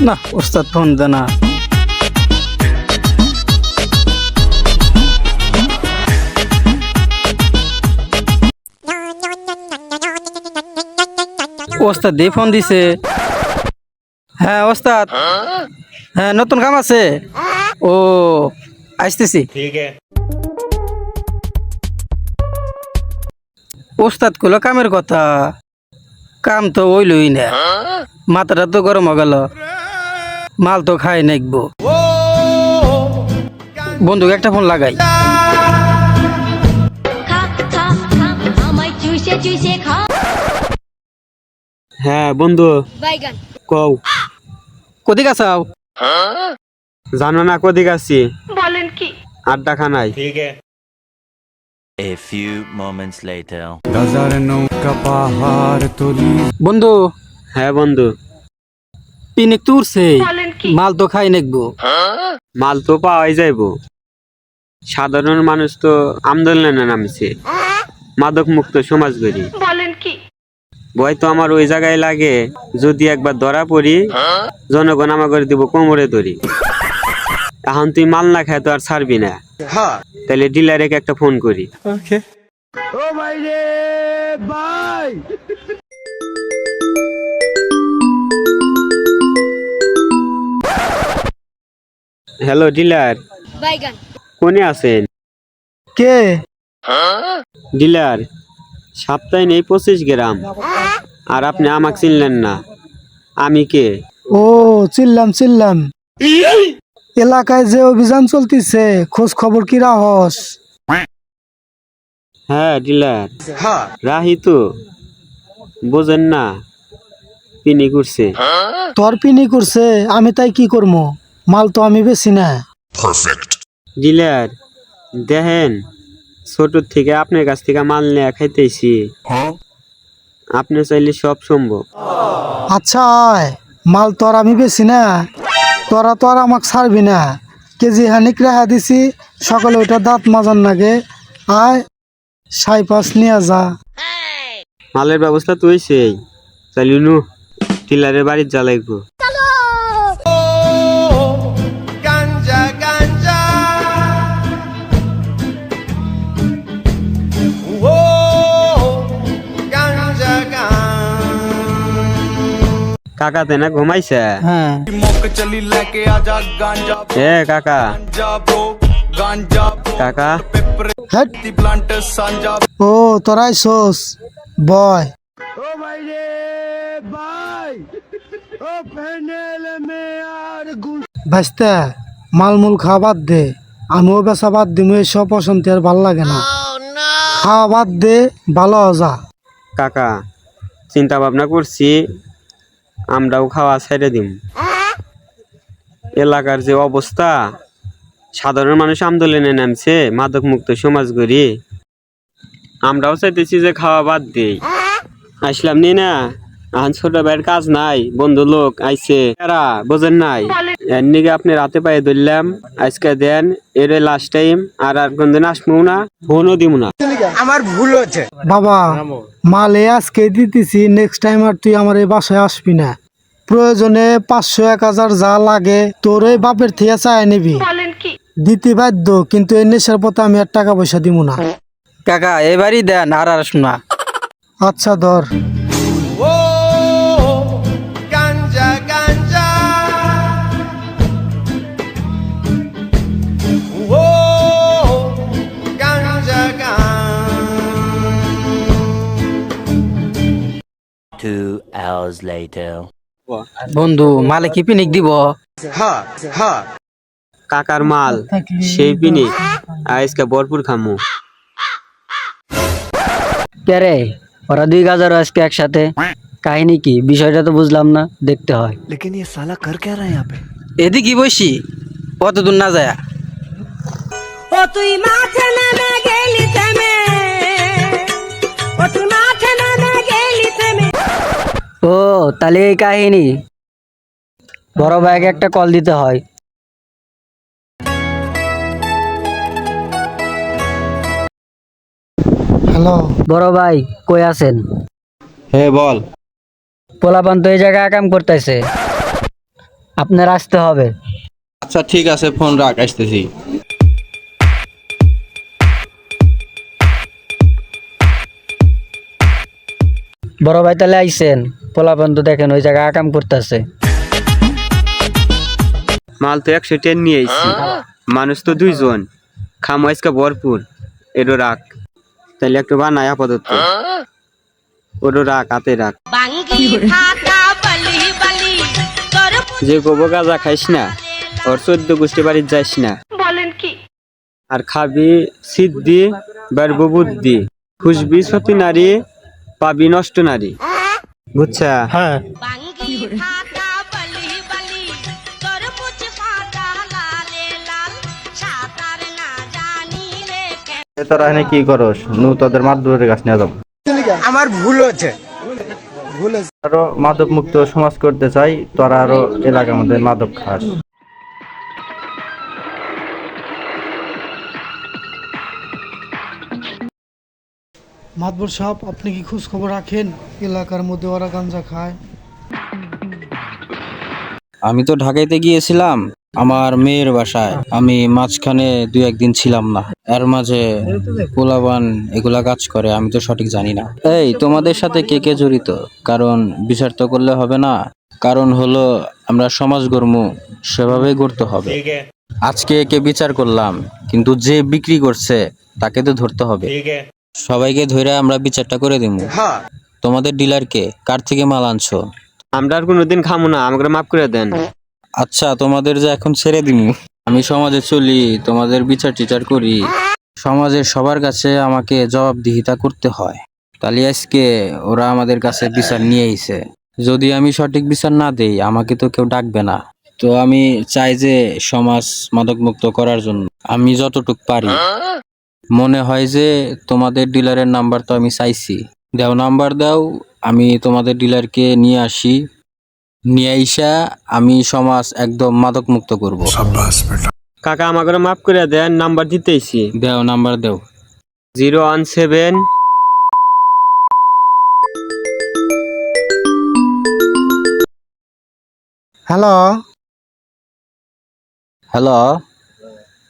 না ওস্তাদ ফোন দে না। ওস্তাদ দিয়ে ফোন দিছে। হ্যাঁ ওস্তাদ, হ্যাঁ নতুন কাম আছে। ও আসতেছি। ওস্তাদ কইলো কামের কথা, কাম তো হইলই না, মাথাটা তো গরম হয়ে গেল, মাল তো খাই নাকবো। বন্ধুকে একটা ফোন লাগাই। হ্যাঁ বন্ধু কও। কোথায় গেছাও? জানো না কোদিক আছি? বলেন কি? আড্ডা খানাই। A few moments later. বন্ধু হ্যাঁ বন্ধু, পিনিক তুরছে, মাল তো খাই নাকবো। মাল তো পাওয়াই যাইবো। সাধারণ মানুষ তো আন্দোলনে নামছে, মাদক মুক্ত সমাজ গড়ি। ভয় তো আমার ওই জায়গায় লাগে, যদি একবার ধরা পড়ি জনগণ আমাকে দিব কোমরে ধরি। এখন তুই মাল না খায় তো আর ছাড়বি না, তাহলে ডিলারে একটা ফোন করি। হ্যালো ডিলার, কোনে আছেন? কে? ডিলার, সপ্তাহে নেই 25 গ্রাম, আর আপনি আমাকে চিনলেন না। আমি কে? ও চিল্লাম। এলাকায় যে অভিযান চলতিছে, খোঁজ খবর কি রাহস? হ্যাঁ ডিলার, রাহি তো, বোঝেন না, পিনি করছে। তোর পিনি করছে, আমি তাই কি করবো? মাল তো আমি বেশি না। ডিলার দেখেন, ছোট থেকে আপনার কাছ থেকে মাল নেয়া খাইতেছি, আপনি চাইলে সব সম্ভব। আচ্ছা আয়, মাল তোর আমি বেশি না, তোরা তো আর আমাকে ছাড়বি না। কেজি হানিক রেহা দিছি, সকালে ওইটা দাঁত মাজার নাগে। আয় 5 নিয়ে যা। মালের ব্যবস্থা তো হয়েছেই, চাইলে নু ডিলারের বাড়ির যা লাগবো। কাকা তেনা ঘুমাইছে? হ্যাঁ এ কাকা, কাকা হেট। ও তোরা আইসোস, বয়। ভাইস্তা মালমূল খাওয়া বাদ দে, আমিও বেচা বাদ দিম। এইসব অশান্তি আর ভাল লাগে না। খাওয়া বাদ দে, ভালো যা। কাকা চিন্তা ভাবনা করছি, আমরাও খাওয়া ছেড়ে দিম। এলাকার যে অবস্থা, সাধারণ মানুষ আন্দোলনে নামছে মাদক মুক্ত সমাজ গড়ি। আমরাও চাইতেছি যে খাওয়া বাদ দিই। আসলাম নি না, এখন ছোট ভাইয়ের কাজ নাই, বন্ধু লোক আইছে, এরা বোঝেন নাই। এর নিকে আপনি রাতে পায়ে ধরলাম, আজকে দেন, এর লাস্ট টাইম। আর কোনদিন আসবো না, ফোনও দিব না। বাবা মাল আজকে দিতেছি, নেক্সট টাইম আর তুই আমার এই বাসায় আসবি না। প্রয়োজনে 500-1000 যা লাগে তোর এই বাপের থেকে চায় নিবি, দিতে বাধ্য। কিন্তু এই নেশার পথে আমি আর টাকা পয়সা দিব না। কাকা এবারই দেন, আর আসুন না। আচ্ছা ধর। Two hours later. বন্ধু মালে কি পিনিক দিব? কাকার মাল সেই পিনি, আজকে ভরপুর খামু। কে ওরা 2 গাজার আজকে একসাথে, কাহিনী কি? বিষয়টা তো বুঝলাম না, দেখতে হয়। এদিকে বসি, কত দূর না যায়। ও তুই মাঠে নেমে গেলি থেমে, ও তুই মাঠে নেমে গেলি থেমে। ও তাহলে এই কাহিনী। বড় ভাইকে একটা কল দিতে হয়। হ্যালো বড় ভাই কই আছেন? হে বল। পোলাপান তো এই জায়গায় কাম করতেছে, আপনার আসতে হবে। আচ্ছা ঠিক আছে, ফোন রাখ, আসতেছি। বড় ভাই তাহলে আইসেন, পোলাপান তো দেখেন ওই জায়গায় আকাম করতেছে। মাল তো 110 নিয়ে আইছি, মানুষ তো 2 জন, খামো আজকে ভরপুর। এডো রাখ, তাহলে একটু বানাই আপাতত। ওডো রাখ, হাতে রাখ। বাঙ্গি ফাটা বলি বলি তোর যে গোবর গাঁজা খাইস না, ওর 14 গোষ্ঠী বাড়ির যাইস না। বলেন কি আর খাবি সিদ্ধি, বাড়বো বুদ্ধি, খুশবি সতী নারী, পাবি নষ্ট নারী। বুঝছা? হ্যাঁ। বাঙ্গি ফাটা বলি বলি তোর মুছ ফাটা লালে লাল সাঁতার না জানিলে তোরা এখানে কি করস? নু তোদের মাদুরের কাছে নিয়ে যাবো। আমার ভুল হচ্ছে। আরো মাদক মুক্ত সমাজ করতে চাই, তোরা আরো এলাকার মধ্যে মাদক খাস। মাতবর সাহেব, আপনি কি খোঁজ খবর রাখেন এলাকার মধ্যে ওরা গাঞ্জা খায়? আমি তো ঢাকাইতে গিয়েছিলাম আমার মেয়ের বাসায়। আমি মাঝখানে 2-1 দিন ছিলাম না, এর মাঝে পোলাবান এগুলা কাজ করে, আমি তো সঠিক জানি না। এই তোমাদের সাথে কে কে জড়িত? কারণ বিচার তো করলে হবে না, কারণ হলো আমরা সমাজ গড়মু, সেভাবেই গড়তে হবে। আজকে একে বিচার করলাম, কিন্তু যে বিক্রি করছে তাকে তো ধরতে হবে। সবাইকে ধরে আমরা বিচারটা করে দিব। তোমাদের ডিলারকে কার থেকে মাল আনছো? আমরা আর কোনোদিন খামো না, আমাকে মাফ করে দেন। আচ্ছা, তোমাদের যে এখন ছেড়ে দিমু, আমি সমাজে চলি, তোমাদের বিচার টিচার করি, সমাজের সবার কাছে আমাকে জবাবদিহিতা করতে হয়। তাহলে আজকে ওরা আমাদের কাছে বিচার নিয়ে আইছে, যদি আমি সঠিক বিচার না দেই আমাকে তো কেউ ডাকবে না। তো আমি চাই যে সমাজ মাদক মুক্ত করার জন্য আমি যতটুক পারি। মনে হয় যে তোমাদের ডিলারের নাম্বার তো আমি চাইছি, দাও নাম্বার দাও, আমি তোমাদের ডিলারকে নিয়ে আসি, নিয়ে আইসা আমি সমাজ একদম মাদক মুক্ত করব। কাকা আমাকে মাফ করে দেন, নাম্বার দিতেইছি। দাও নাম্বার দাও। 017। হ্যালো। হ্যালো,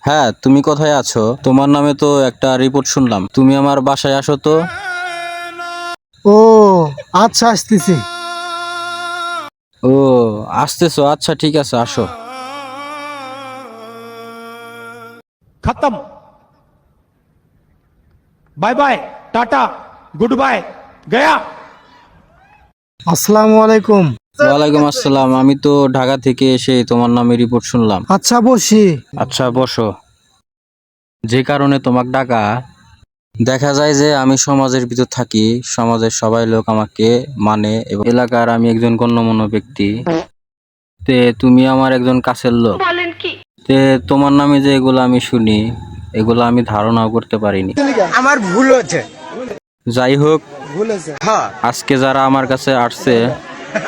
হ্যাঁ তুমি কোথায় আছো? তোমার নামে তো একটা রিপোর্ট শুনলাম, তুমি আমার বাসায় আসো তো। ও আচ্ছা, আসতেছি। ও আসতেছো, আচ্ছা ঠিক আছে, আসো। खत्म। Bye bye, tata, goodbye, गया। আসসালামু আলাইকুম। ওয়ালাইকুম আসসালাম, আমি তো ঢাকা থেকে এসে তোমার নামে রিপোর্ট শুনলাম। আচ্ছা বসি। আচ্ছা বসো। যে কারণে তোমাকে ডাকা, দেখা যায় যে আমি সমাজের ভিতর থাকি, সমাজের সবাই লোক আমাকে মানে, এবং এলাকার আমি একজন গণ্যমান্য ব্যক্তি। তে তুমি আমার একজন কাছের লোক, বলেন কি তে তোমার নামে যে এগুলো আমি শুনি, এগুলো আমি ধারণাও করতে পারিনি। আমার ভুল হচ্ছে। যাই হোক, ভুল হচ্ছে। হ্যাঁ, আজকে যারা আমার কাছে আসছে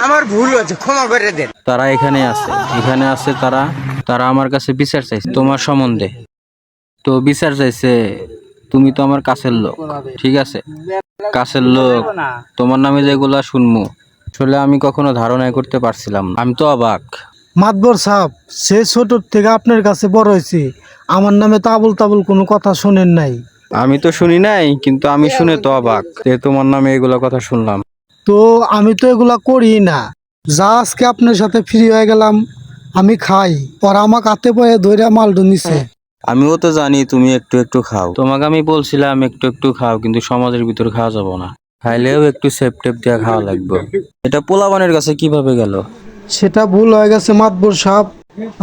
আমার ভুল হচ্ছে, ক্ষমা করে দেন। তারা এখানে আছে, তারা আমার কাছে বিচার চাইছে তোমার সম্বন্ধে। তো বিচার চাইছে, তুমি তো আমার কাছের লোক, ঠিক আছে, কাছের লোক, তোমার নামে যেগুলা শুনমু আসলে আমি কখনো ধারণাই করতে পারছিলাম না। আমি তো অবাক। মাতবর সাহেব, সে ছোট থেকে আপনার কাছে বড় হয়েছি, আমার নামে তাবুল তাবুল কোনো কথা শোনেন নাই। আমি তো শুনি নাই, কিন্তু আমি শুনে তো অবাক যে তোমার নামে এগুলা কথা শুনলাম। তো আমি তো এগুলা করি না, যা আজকে আপনার সাথে ফ্রি হয়ে গেলাম, আমি খাই, ওরা আমাকে হাতে পয়ে ধরে মালডো নিছে। আমিও তো জানি তুমি একটু একটু খাও, তোমাকে আমি বলছিলাম একটু একটু খাও, কিন্তু সমাজের ভিতর খাওয়া যাবো না, খাইলেও একটু সেপ টেপ দিয়ে খাওয়া লাগবে। এটা পোলাবানের কাছে কিভাবে গেল? সেটা ভুল হয়ে গেছে মাতবর সাহেব,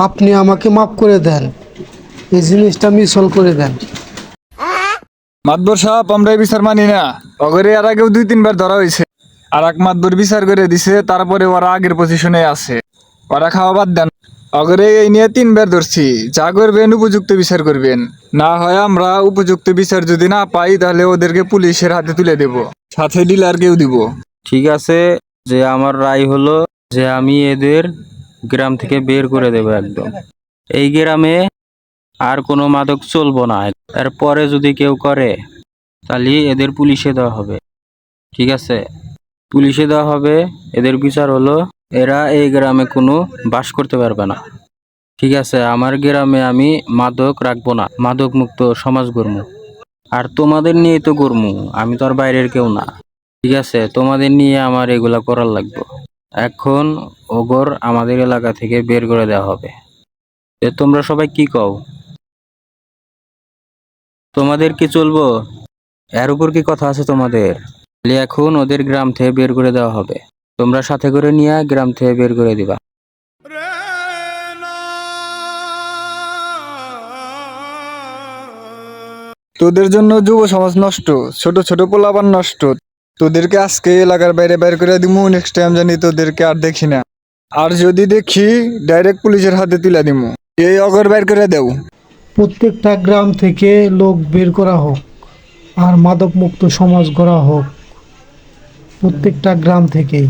আপনি আমাকে মাফ করে দেন, এই জিনিসটা মিসল করে দেন। মাতবর সাহেব, আমরা এই বিচার মানি না। অগরে এর আগেও 2-3 বার ধরা হয়েছে, আর এক মাতবর বিচার করে দিছে, তারপরে ওরা আগের পজিশনে আছে, ওরা খাওয়া বাদ দেন। অগরে এই নিয়ে 3 বার ধরছি, যা করবেন উপযুক্ত বিচার করবেন, না হয় আমরা উপযুক্ত বিচার যদি না পাই তাহলে ওদেরকে পুলিশের হাতে তুলে দেব, সাথে ডিলারকেও দিব। ঠিক আছে, যে আমার রায় হলো যে আমি এদের গ্রাম থেকে বের করে দেব একদম। এই গ্রামে আর কোনো মাদক চলবো না, এরপরে যদি কেউ করে তাহলে এদের পুলিশে দেওয়া হবে, ঠিক আছে, পুলিশে দেওয়া হবে। এদের বিচার হলো এরা এই গ্রামে কোনো বাস করতে পারবে না। ঠিক আছে, আমার গ্রামে আমি মাদক রাখবো না, মাদক মুক্ত সমাজ গড়মু। আর তোমাদের নিয়ে তো গড়মু, আমি তো আর বাইরের কেউ না। ঠিক আছে, তোমাদের নিয়ে আমার এগুলা করার লাগবে। এখন ওগর আমাদের এলাকা থেকে বের করে দেওয়া হবে। তোমরা সবাই কি কও? তোমাদের কি চলবো? এর উপর কি কথা আছে তোমাদের? এখন ওদের গ্রাম থেকে বের করে দেওয়া হবে। তোমরা সাথে করে নিয়ে গ্রাম থেকে বের করে দিবা। তোদের জন্য যুব সমাজ নষ্ট, ছোট ছোট পোলাপান নষ্ট। তোদেরকে আজকে এলাকার বাইরে বাইর করে দিমু, নেক্সট টাইম জানি তোদেরকে আর দেখি না। আর যদি দেখি ডাইরেক্ট পুলিশের হাতে তুলে দিমু। এই অগর বাইর করে দেও। প্রত্যেকটা গ্রাম থেকে লোক বের করা হোক আর মাদক মুক্ত সমাজ গড়া হোক প্রত্যেকটা গ্রাম থেকেই।